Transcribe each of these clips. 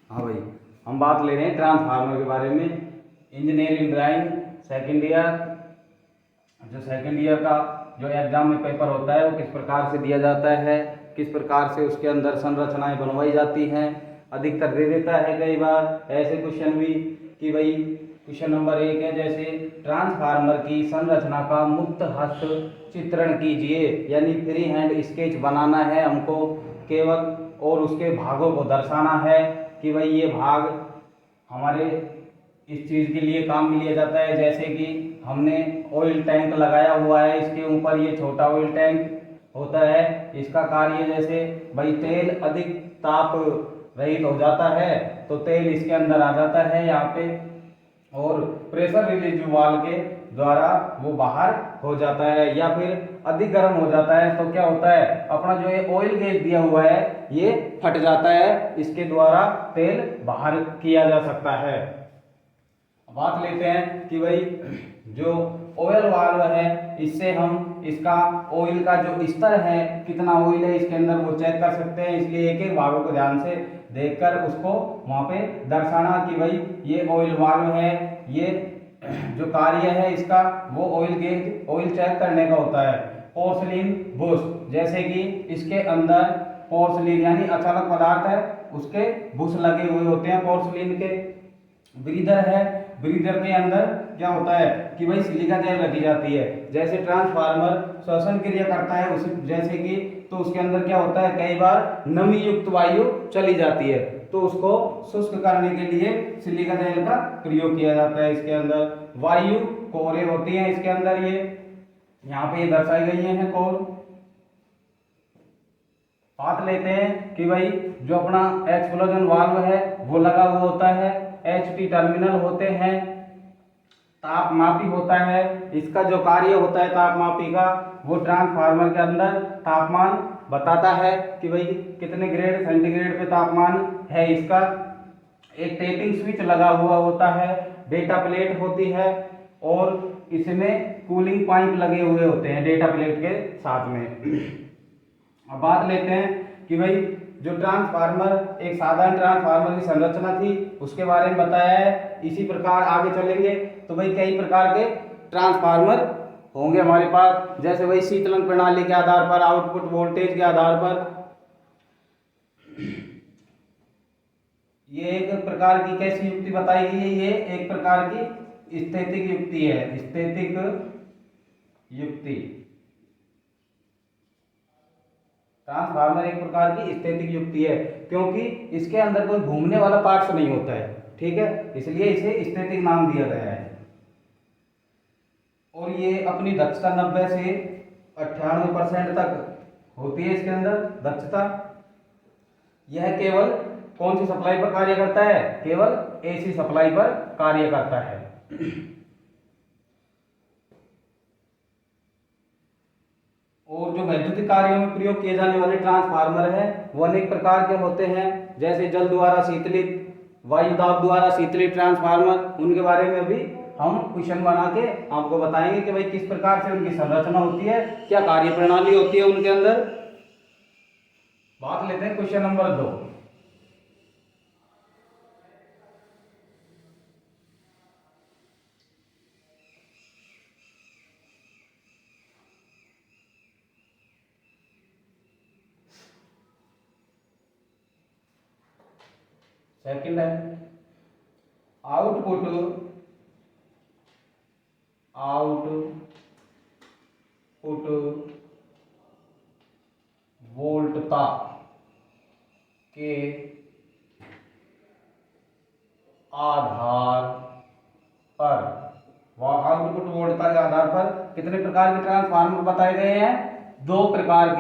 हाँ भाई, हम बात ले रहे हैं ट्रांसफार्मर के बारे में। इंजीनियरिंग ड्राइंग सेकेंड ईयर, जो सेकेंड ईयर का जो एग्जाम में पेपर होता है वो किस प्रकार से दिया जाता है, किस प्रकार से उसके अंदर संरचनाएं बनवाई जाती हैं, अधिकतर दे देता है कई बार ऐसे क्वेश्चन भी कि भाई क्वेश्चन नंबर 1 है, जैसे ट्रांसफार्मर की संरचना का मुक्त हस्त चित्रण कीजिए, यानी फ्री हैंड स्केच बनाना है हमको केवल, और उसके भागों को दर्शाना है कि भाई ये भाग हमारे इस चीज़ के लिए काम में लिया जाता है। जैसे कि हमने ऑयल टैंक लगाया हुआ है, इसके ऊपर ये छोटा ऑयल टैंक होता है, इसका कार्य जैसे भाई तेल अधिक ताप रहित हो जाता है तो तेल इसके अंदर आ जाता है यहाँ पे, और प्रेशर रिलीज वाल्व के द्वारा वो बाहर हो जाता है, या फिर अधिक गर्म हो जाता है तो क्या होता है, अपना जो ये ऑयल गेज दिया हुआ है ये फट जाता है, इसके द्वारा तेल बाहर किया जा सकता है। बात लेते हैं कि भाई जो ऑयल वाल्व है इससे हम इसका ऑयल का जो स्तर है, कितना ऑयल है इसके अंदर, वो चेक कर सकते हैं। इसलिए एक एक भागों को ध्यान से देखकर उसको वहां पे दर्शाना कि भाई ये ऑयल वाल्व है, ये जो कार्य है इसका वो ऑयल गेज ऑयल चेक करने का होता है। पोर्सलिन बुश, जैसे कि इसके अंदर पोर्सलिन यानी अचालक पदार्थ है उसके बुश लगे हुए होते हैं पोर्सलिन के। ब्रीदर है, ब्रीदर के अंदर क्या होता है कि भाई सिलिका जेल रखी जाती है। जैसे ट्रांसफार्मर श्वसन क्रिया करता है उसी जैसे कि, तो उसके अंदर क्या होता है, कई बार नमी युक्त वायु चली जाती है तो उसको शुष्क करने के लिए सिलिका जेल का प्रयोग किया जाता है। इसके अंदर वायु कोरे होती हैं इसके अंदर, ये यहाँ पे ये दर्शाई गई हैं कोर। बात लेते हैं कि भाई जो अपना एक्सप्लोजन वाल्व है वो लगा हुआ होता है, HT टर्मिनल होते हैं, तापमापी होता है, इसका जो कार्य होता है तापमापी का, वो ट्रांसफार्मर के अंदर तापमान बताता है कि भाई कितने ग्रेड सेंटीग्रेड पे तापमान है इसका। एक टेपिंग स्विच लगा हुआ होता है, डेटा प्लेट होती है, और इसमें कूलिंग पाइप लगे हुए होते हैं डेटा प्लेट के साथ में। अब बात लेते हैं कि भाई जो ट्रांसफार्मर, एक साधारण ट्रांसफार्मर की संरचना थी उसके बारे में बताया है। इसी प्रकार आगे चलेंगे तो भाई कई प्रकार के ट्रांसफार्मर होंगे हमारे पास, जैसे भाई शीतलन प्रणाली के आधार पर, आउटपुट वोल्टेज के आधार पर। ये एक प्रकार की कैसी युक्ति बताई गई है, ये एक प्रकार की स्थैतिक युक्ति है, स्थैतिक युक्ति। ट्रांसफार्मर एक प्रकार की स्थैतिक युक्ति है क्योंकि इसके अंदर कोई घूमने वाला पार्ट्स नहीं होता है, ठीक है, इसलिए इसे स्थैतिक नाम दिया गया है। और ये अपनी दक्षता 90 से 98% तक होती है इसके अंदर दक्षता। यह केवल कौन सी सप्लाई पर कार्य करता है, केवल AC सप्लाई पर कार्य करता है। और जो वैद्युतिक कार्यों में प्रयोग किए जाने वाले ट्रांसफार्मर है वो अनेक प्रकार के होते हैं, जैसे जल द्वारा शीतलित, वायु दाब द्वारा शीतलित ट्रांसफार्मर, उनके बारे में भी हम क्वेश्चन बना के आपको बताएंगे कि भाई किस प्रकार से उनकी संरचना होती है, क्या कार्य प्रणाली होती है उनके अंदर। बात लेते हैं क्वेश्चन नंबर 2। सेकंड है आउटपुट वोल्टता के आधार पर, वह आउटपुट वोल्टता के आधार पर कितने प्रकार के ट्रांसफार्मर बताए गए हैं, दो प्रकार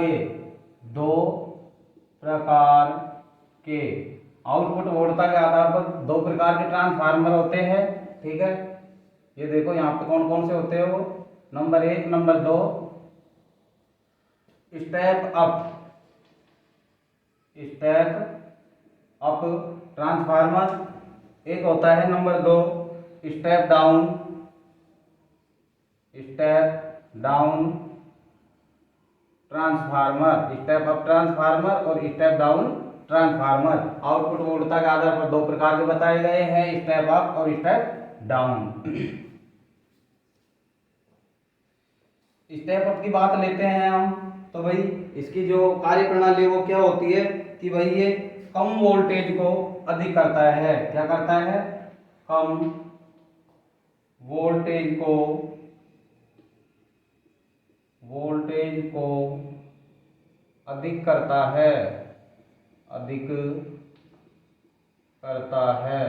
के आउटपुट वोल्टता के आधार पर दो प्रकार के ट्रांसफार्मर होते हैं, ठीक है। ये देखो यहाँ पे कौन कौन से होते हैं वो, number 1, number 2 step up transformer, एक होता है number 2 step down transformer, step up transformer और स्टेप डाउन ट्रांसफार्मर आउटपुट वोल्टता के आधार पर दो प्रकार के बताए गए हैं, स्टेप अप और स्टेप डाउन। स्टेप अप की बात लेते हैं हम, तो भाई इसकी जो कार्य प्रणाली वो क्या होती है कि भाई ये कम वोल्टेज को अधिक करता है। क्या करता है? कम वोल्टेज को अधिक करता है, अधिक करता है।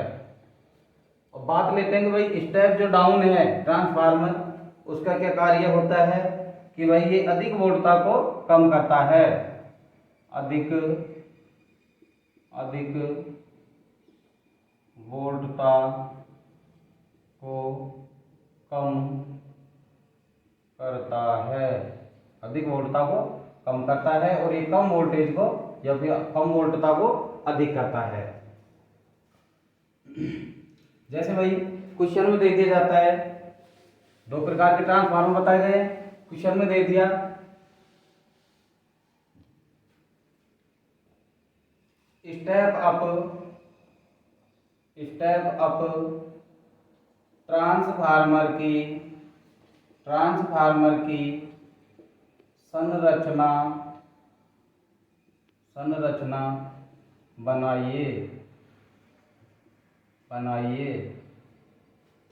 और बात लेते हैं कि भाई स्टेप जो डाउन है ट्रांसफार्मर, उसका क्या कार्य होता है कि भाई ये अधिक वोल्टता को कम करता है, अधिक वोल्टता को कम करता है, अधिक वोल्टता को कम करता है, और ये कम वोल्टेज को या फिर कम वोल्टता को अधिक करता है। जैसे भाई क्वेश्चन में दे दिया जाता है, दो प्रकार के ट्रांसफार्मर बताए गए हैं, क्वेश्चन में दे दिया स्टेप अप ट्रांसफार्मर की संरचना बनाइए।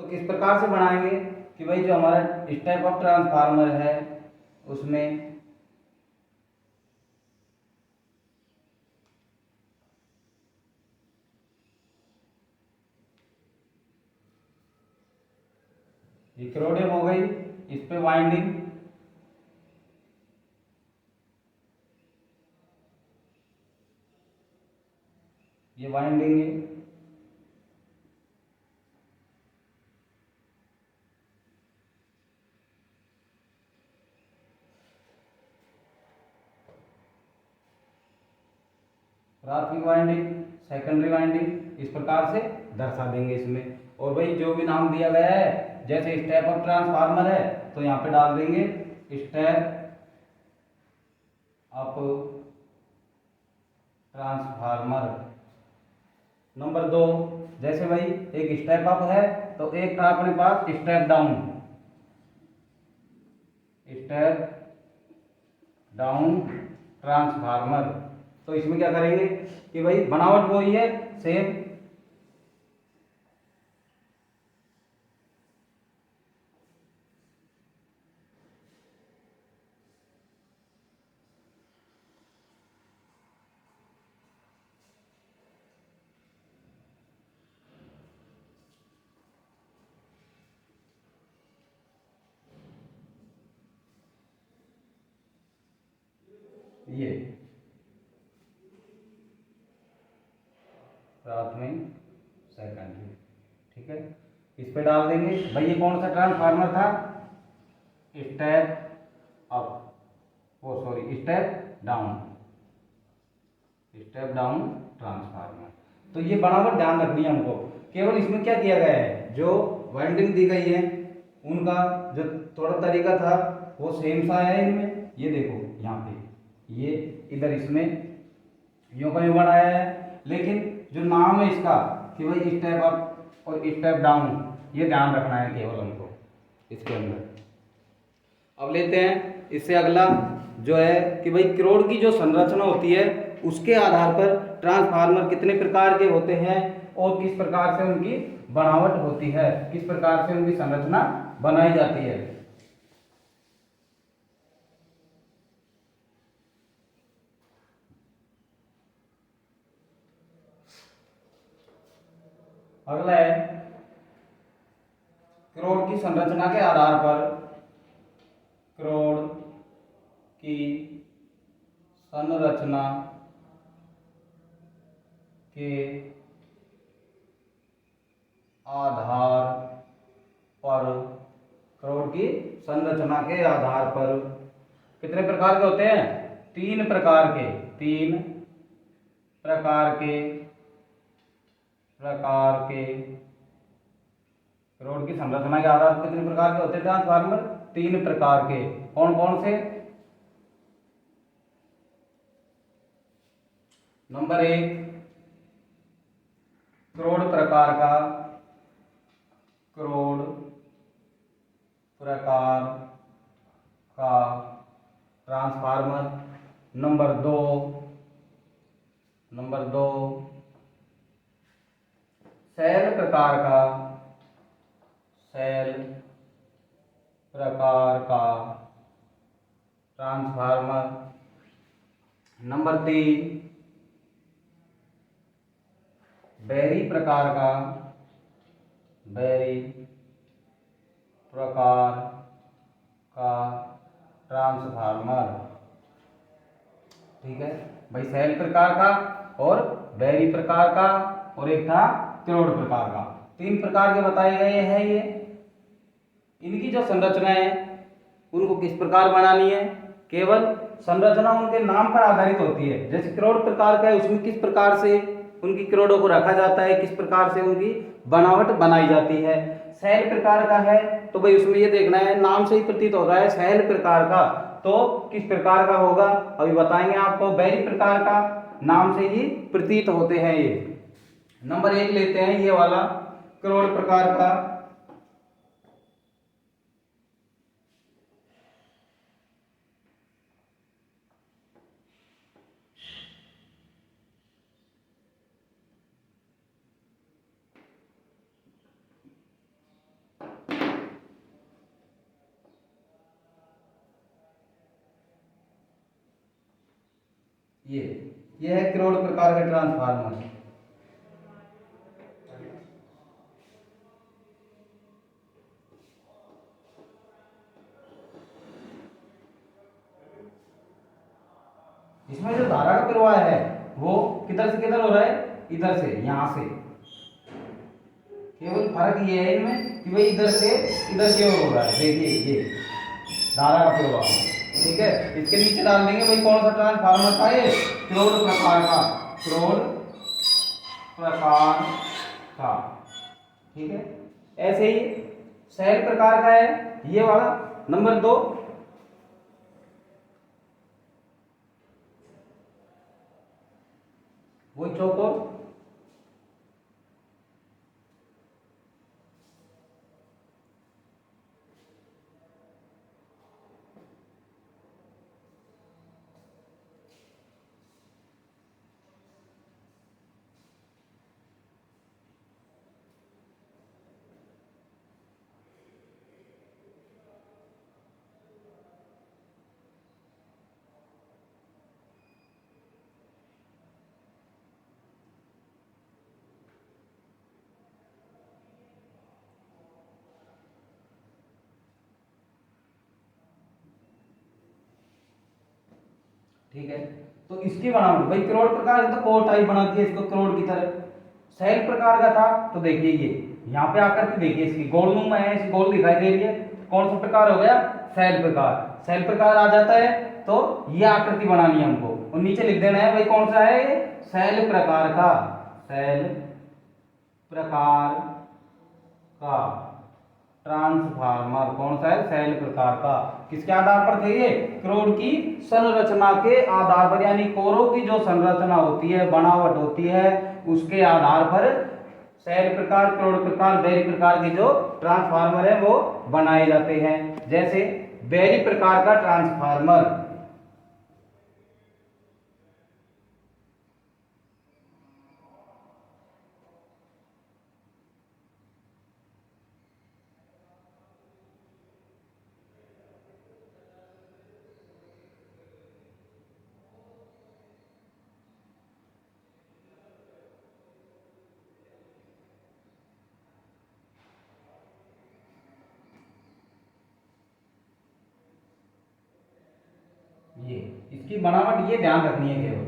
तो किस प्रकार से बनाएंगे कि भाई जो हमारा स्टेप अप ट्रांसफार्मर है उसमें ये क्रोडियम हो गई, इस पे वाइंडिंग, ये वाइंडिंग है, प्राथमिक वाइंडिंग, सेकेंडरी वाइंडिंग, इस प्रकार से दर्शा देंगे इसमें। और भाई जो भी नाम दिया गया है, जैसे स्टेप अप ट्रांसफार्मर है तो यहाँ पे डाल देंगे स्टेप अप ट्रांसफार्मर। नंबर 2, जैसे भाई एक स्टेप अप है तो एक था अपने पास स्टेप डाउन ट्रांसफार्मर। तो इसमें क्या करेंगे कि भाई बनावट वही है, सेम, ये प्राथमिक, सेकेंडरी, ठीक है। इस पे डाल देंगे भाई ये कौन सा ट्रांसफार्मर था, स्टेप अप, ओ सॉरी स्टेप डाउन ट्रांसफार्मर। तो ये बनावट ध्यान रखनी है हमको। केवल इसमें क्या किया गया है, जो वाइंडिंग दी गई है उनका जो थोड़ा तरीका था वो सेम सा है इनमें। ये देखो यहाँ पे ये इधर इसमें यूं का यूं बनाया है, लेकिन जो नाम है इसका कि भाई स्टेप अप और स्टेप डाउन, ये ध्यान रखना है केवल हमको इसके अंदर। अब लेते हैं इससे अगला, जो है कि भाई क्रोड की जो संरचना होती है उसके आधार पर ट्रांसफार्मर कितने प्रकार के होते हैं और किस प्रकार से उनकी बनावट होती है, किस प्रकार से उनकी संरचना बनाई जाती है। अगला है क्रोड की संरचना के आधार पर, क्रोड की संरचना के आधार पर, क्रोड की संरचना के आधार पर कितने प्रकार के होते हैं, 3 प्रकार के, 3 प्रकार के क्रोड की संरचना के आधार पर कितने प्रकार के होते हैं ट्रांसफार्मर, 3 प्रकार के। कौन कौन से? नंबर 1 करोड़ प्रकार का, करोड़ प्रकार का ट्रांसफार्मर। नंबर 2 सेल प्रकार का, सेल प्रकार का ट्रांसफार्मर। नंबर 3 बेरी प्रकार का, बेरी प्रकार का ट्रांसफार्मर। ठीक है भाई, सेल प्रकार का और बेरी प्रकार का, और एक था करोड़ प्रकार का। 3 प्रकार के बताए गए हैं ये। इनकी जो संरचना है उनको किस प्रकार बनानी है, केवल संरचना उनके नाम पर आधारित होती है। जैसे करोड़ प्रकार का है, उसमें किस प्रकार से उनकी करोड़ों को रखा जाता है, किस प्रकार से उनकी बनावट बनाई जाती है। सेल प्रकार का है तो भाई उसमें ये देखना है, नाम से ही प्रतीत होता है सेल प्रकार का, तो किस प्रकार का होगा अभी बताएंगे आपको। बेरी प्रकार का नाम से ही प्रतीत होते हैं ये। नंबर 1 लेते हैं ये वाला करोड़ प्रकार का। ये है करोड़ प्रकार का ट्रांसफार्मर। इसमें जो धारा का प्रवाह है वो किधर से किधर हो रहा है, इधर से, यहां से। केवल फर्क ये है इनमें कि भाई इधर से इधर की ओर हो रहा है। देखिए ये धारा का प्रवाह, ठीक है। इसके नीचे डाल देंगे भाई कौन सा ट्रांसफार्मर था ये, करोड़ प्रकार का, करोड़ प्रकार का। ठीक है, ऐसे ही सेल प्रकार का है ये वाला। नंबर 2 वही चौकोर, ठीक है। तो इसकी बनावट भाई करोड़ प्रकार तो कोट टाइप बनाती है इसको करोड़ की तरह। सेल प्रकार का था तो देखिए ये यहाँ पे आकर के देखिए इसकी गोलनुमा है, इसकी गोल दिखाई दे रही है। कौन सा प्रकार हो गया, सेल प्रकार। सेल प्रकार आ जाता है तो ये आकृति बनानी है हमको, और नीचे लिख देना है भाई कौन सा है ये, सेल प्रकार का, सेल प्रकार का ट्रांसफार्मर। कौन सा है, सेल प्रकार का। किसके आधार पर थे ये, करोड़ की संरचना के आधार पर, यानी कोरों की जो संरचना होती है, बनावट होती है, उसके आधार पर सेल प्रकार, करोड़ प्रकार, बेरी प्रकार के जो ट्रांसफार्मर है वो बनाए जाते हैं। जैसे बेरी प्रकार का ट्रांसफार्मर, ये इसकी बनावट ये ध्यान रखनी है केवल।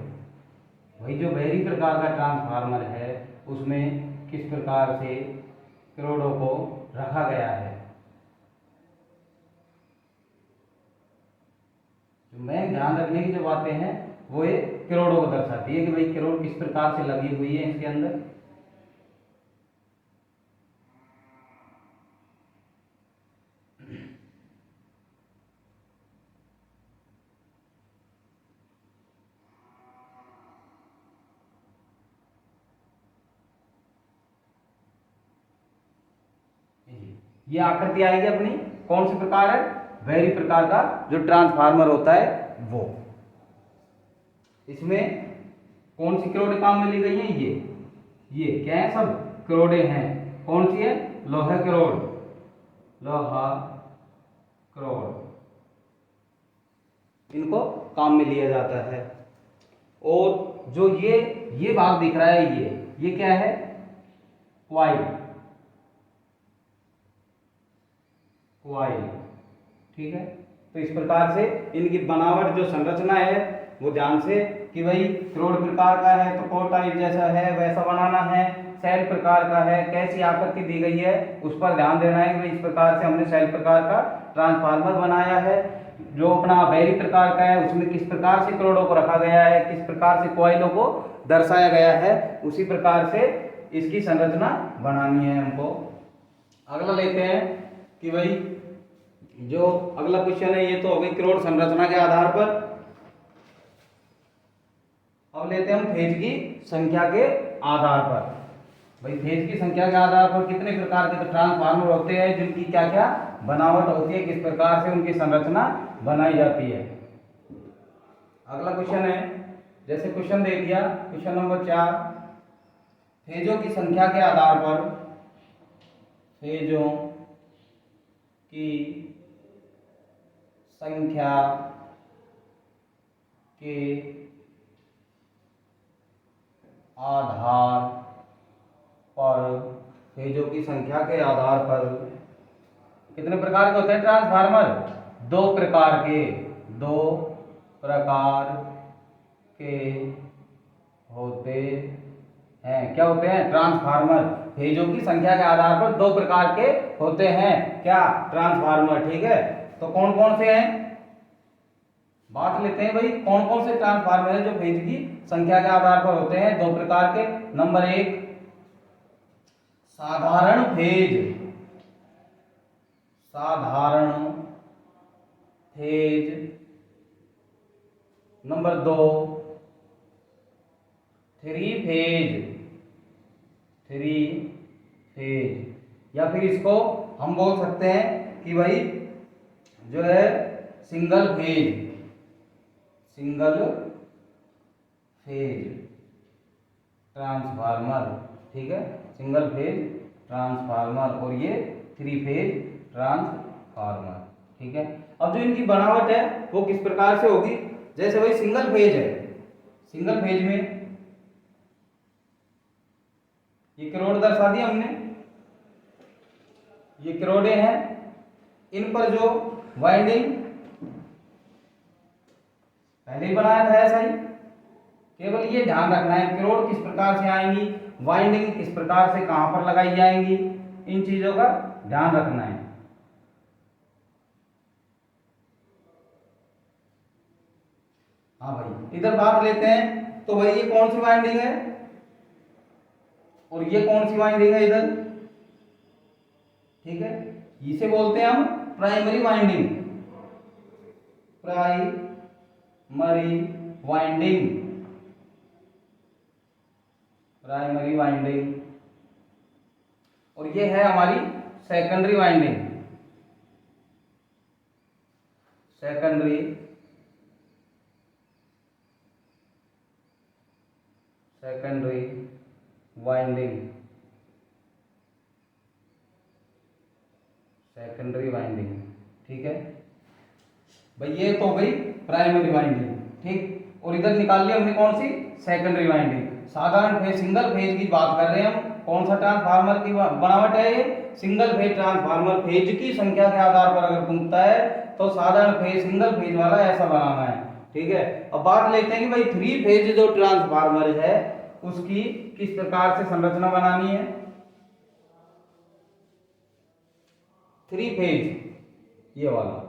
वही जो बेरी प्रकार का ट्रांसफार्मर है उसमें किस प्रकार से करोड़ों को रखा गया है। जो मेन ध्यान रखने की जो बातें हैं वो ये करोड़ों को दर्शाती है कि भाई करोड़ किस प्रकार से लगी हुई है इसके अंदर। ये आकृति आएगी अपनी, कौन सी प्रकार है, वैरी प्रकार का जो ट्रांसफार्मर होता है वो। इसमें कौन सी क्रोड काम में ली गई है, ये क्या है, सब क्रोडे हैं। कौन सी है, लोहा क्रोड, लोहा क्रोड, इनको काम में लिया जाता है। और जो ये भाग दिख रहा है, ये क्या है, क्वाइल, क्वाइल, ठीक है। तो इस प्रकार से इनकी बनावट जो संरचना है वो ध्यान से, कि भाई क्रोड प्रकार का है तो कोर टाइप जैसा है वैसा बनाना है, सेल प्रकार का है कैसी आकृति दी गई है उस पर ध्यान देना है कि इस प्रकार से हमने सेल प्रकार का ट्रांसफार्मर बनाया है। जो अपना बैरी प्रकार का है उसमें किस प्रकार से क्रोडों को रखा गया है, किस प्रकार से क्वाइलों को दर्शाया गया है, उसी प्रकार से इसकी संरचना बनानी है हमको। अगला लेते हैं कि भाई जो अगला क्वेश्चन है, ये तो हो गई क्रोड संरचना के आधार पर। अब लेते हैं हम फेज की संख्या के आधार पर। भाई फेज की संख्या के आधार पर कितने प्रकार के ट्रांसफार्मर होते हैं, जिनकी क्या क्या बनावट होती है, किस प्रकार से उनकी संरचना बनाई जाती है। अगला क्वेश्चन है, जैसे क्वेश्चन दे दिया क्वेश्चन नंबर 4, फेजों की संख्या के आधार पर, फेजों की संख्या के आधार पर, फेजों की संख्या के आधार पर कितने प्रकार के होते हैं ट्रांसफार्मर, दो प्रकार के होते हैं। क्या होते हैं, ट्रांसफार्मर। फेजों की संख्या के आधार पर दो प्रकार के होते हैं, क्या, ट्रांसफार्मर, ठीक है। तो कौन कौन से हैं, बात लेते हैं भाई कौन कौन से ट्रांसफार्मर है जो फेज की संख्या के आधार पर होते हैं, दो प्रकार के। नंबर 1 साधारण फेज, साधारण phase. Number 2 three phase, three phase. या फिर इसको हम बोल सकते हैं कि भाई जो है single phase, single phase transformer, ठीक है, सिंगल फेज ट्रांसफार्मर। और ये थ्री फेज ट्रांसफार्मर, ठीक है। अब जो इनकी बनावट है वो किस प्रकार से होगी, जैसे भाई सिंगल फेज है, सिंगल फेज में ये क्रोड दर्शा दिया हमने, ये क्रोडे हैं, इन पर जो वाइंडिंग पहले ही बनाया था ऐसा ही, केवल ये ध्यान रखना है क्रोड किस प्रकार से आएंगी, वाइंडिंग किस प्रकार से कहां पर लगाई जाएंगी, इन चीजों का ध्यान रखना है। हाँ भाई इधर बात लेते हैं, तो भाई ये कौन सी वाइंडिंग है और ये कौन सी वाइंडिंग है इधर, ठीक है, इसे बोलते हैं हम primary winding, primary winding, primary winding. और ये है हमारी secondary winding, secondary secondary winding, secondary winding, ठीक है भाई। ये तो भाई प्राइमरी वाइंडिंग, ठीक। और इधर निकाल लिया हमने कौन सी, सेकेंडरी वाइंडिंग। साधारण फेज, सिंगल फेज की बात कर रहे हैं हम, कौन सा ट्रांसफार्मर की बनावट है ये, सिंगल फेज ट्रांसफार्मर। फेज की संख्या के आधार पर अगर पूछता है तो साधारण फेज, सिंगल फेज वाला ऐसा बनाना है, ठीक है। अब बात लेते हैं कि भाई थ्री फेज जो ट्रांसफार्मर है उसकी किस प्रकार से संरचना बनानी है। थ्री फेज ये वाला,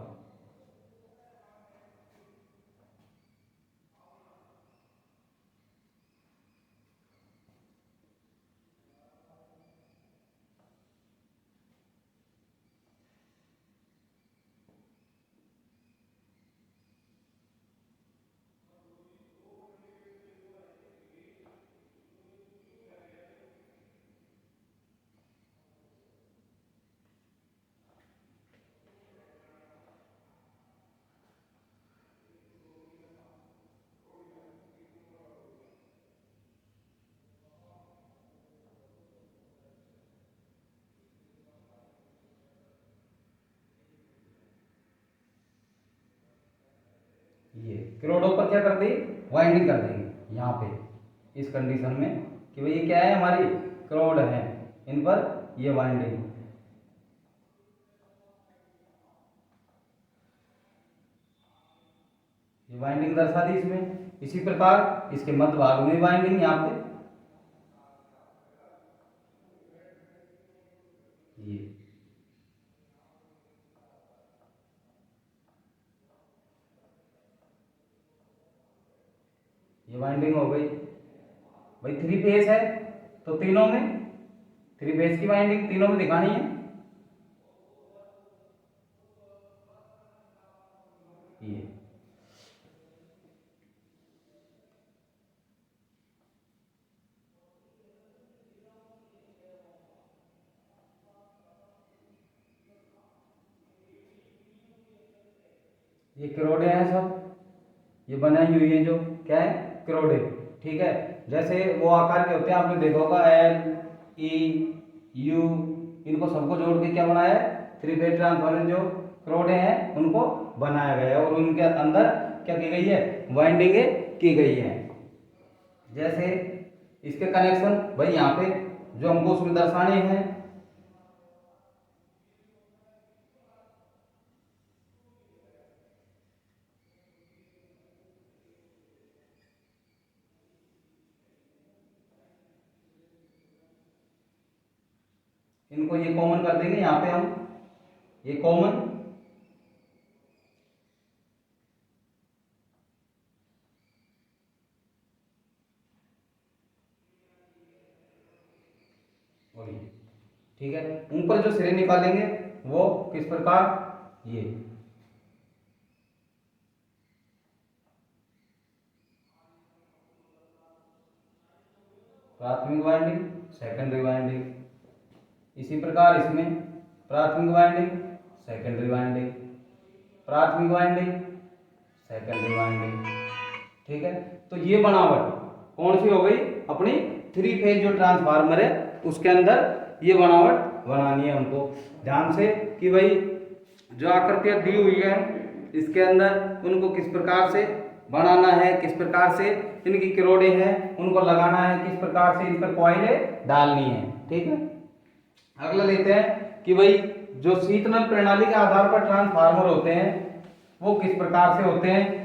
ये क्रोडों पर क्या कर देंगे, वाइंडिंग कर देंगे यहाँ पे इस कंडीशन में कि भाई ये क्या है, हमारी क्रोड है, इन पर ये वाइंडिंग। ये वाइंडिंग दर्शा दी इसमें। इसी प्रकार इसके मध्य भाग में वाइंडिंग यहाँ पे ये वाइंडिंग हो गई। भाई थ्री फेज है तो तीनों में थ्री फेज की वाइंडिंग तीनों में दिखानी है। ये क्रोडे हैं सब, ये बनाई हुई है जो क्या है, क्रोडे। ठीक है, जैसे वो आकार के होते हैं, आपने देखा होगा एल ई यू, इनको सबको जोड़ के क्या बनाया है, थ्री फेज ट्रांसफार्मर जो क्रोडे हैं उनको बनाया गया है और उनके अंदर क्या की गई है, वाइंडिंग की गई है। जैसे इसके कनेक्शन भाई यहाँ पे जो हमको उसमें दर्शाने हैं, इनको ये कॉमन कर देंगे यहाँ पे हम, ये कॉमन और ये। ठीक है, ऊपर जो सिरे निकालेंगे वो किस प्रकार, ये प्राथमिक वाइंडिंग, सेकेंडरी वाइंडिंग। इसी प्रकार इसमें प्राथमिक वाइंडिंग, सेकेंडरी वाइंडिंग, प्राथमिक वाइंडिंग, सेकेंडरी वाइंडिंग। ठीक है, तो ये बनावट कौन सी हो गई, अपनी थ्री फेज जो ट्रांसफार्मर है उसके अंदर ये बनावट बनानी है हमको ध्यान से कि भाई जो आकृतियां दी हुई है इसके अंदर उनको किस प्रकार से बनाना है, किस प्रकार से इनकी क्रोडे हैं उनको लगाना है, किस प्रकार से इन पर कॉइलें डालनी है। ठीक है, अगला लेते हैं कि भाई जो शीतनल प्रणाली के आधार पर ट्रांसफार्मर होते हैं वो किस प्रकार से होते हैं।